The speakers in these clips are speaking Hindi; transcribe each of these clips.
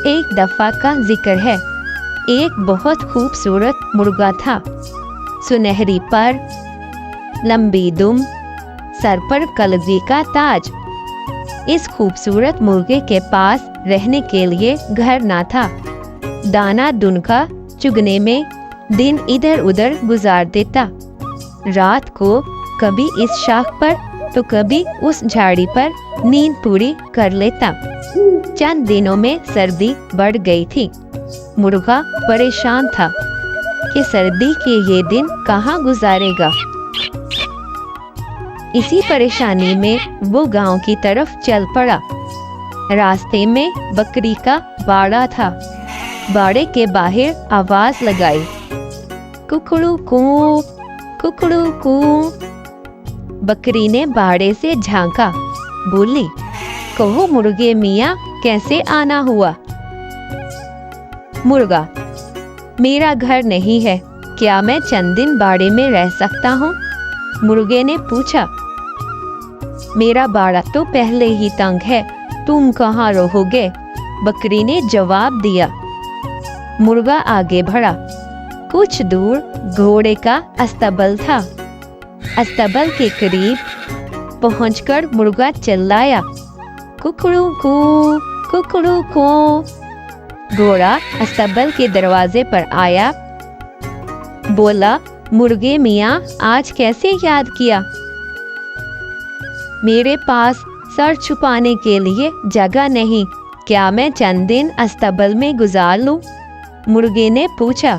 एक दफा का जिक्र है। एक बहुत खूबसूरत मुर्गा था। सुनहरी पर, लंबी दुम, सर पर कलगी का ताज। इस खूबसूरत मुर्गे के पास रहने के लिए घर ना था। दाना दुनका चुगने में दिन इधर उधर गुजार देता। रात को कभी इस शाख पर तो कभी उस झाड़ी पर नींद पूरी कर लेता। चंद दिनों में सर्दी बढ़ गई थी। मुर्गा परेशान था कि सर्दी के ये दिन कहाँ गुजारेगा। इसी परेशानी में वो गांव की तरफ चल पड़ा। रास्ते में बकरी का बाड़ा था। बाड़े के बाहर आवाज लगाई, कुकड़ू कू, कुकड़ू कू। बकरी ने बाड़े से झांका, बोली, कहो मुर्गे मियाँ, कैसे आना हुआ? मुर्गा, मेरा घर नहीं है, क्या मैं चंद दिन बाड़े में रह सकता हूँ? मुर्गे ने पूछा। मेरा बाड़ा तो पहले ही तंग है, तुम कहाँ रहोगे? बकरी ने जवाब दिया। मुर्गा आगे बढ़ा। कुछ दूर घोड़े का अस्तबल था। अस्तबल के करीब पहुंचकर मुर्गा चिल्लाया, कुकड़ू कू, कुकड़ू कू। घोड़ा अस्तबल के दरवाजे पर आया। बोला, मुर्गे मियाँ, आज कैसे याद किया? मेरे पास सर छुपाने के लिए जगह नहीं, क्या मैं चंद दिन अस्तबल में गुजार लूं? मुर्गे ने पूछा।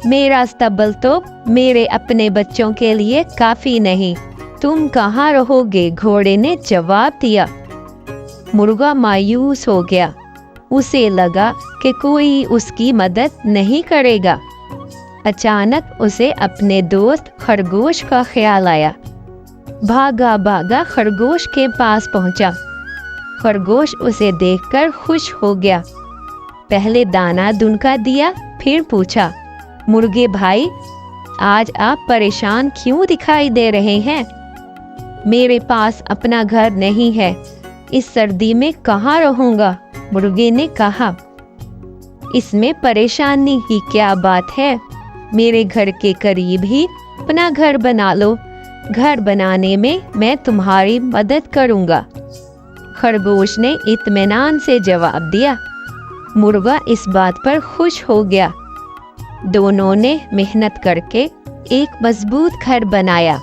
मेरा अस्तबल तो मेरे अपने बच्चों के लिए काफी नहीं, तुम कहाँ रहोगे? घोड़े ने जवाब दिया। मुर्गा मायूस हो गया। उसे लगा कि कोई उसकी मदद नहीं करेगा। अचानक उसे अपने दोस्त खरगोश का ख्याल आया। भागा भागा खरगोश के पास पहुंचा। खरगोश उसे देखकर खुश हो गया। पहले दाना दुनका दिया, फिर पूछा, मुर्गे भाई, आज आप परेशान क्यों दिखाई दे रहे हैं? मेरे पास अपना घर नहीं है, इस सर्दी में कहाँ रहूंगा? मुर्गे ने कहा। इसमें परेशानी की क्या बात है? मेरे घर के करीब ही अपना घर बना लो। घर बनाने में मैं तुम्हारी मदद करूंगा। खरगोश ने इत्मीनान से जवाब दिया। मुर्गा इस बात पर खुश हो गया। दोनों ने मेहनत करके एक मजबूत घर बनाया।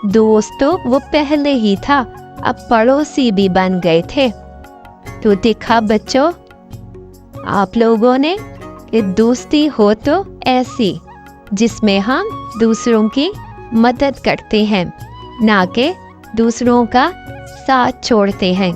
दोस्तों वो पहले ही था, अब पड़ोसी भी बन गए थे। तो देखा बच्चों, आप लोगों ने कि दोस्ती हो तो ऐसी, जिसमें हम दूसरों की मदद करते हैं, ना कि दूसरों का साथ छोड़ते हैं।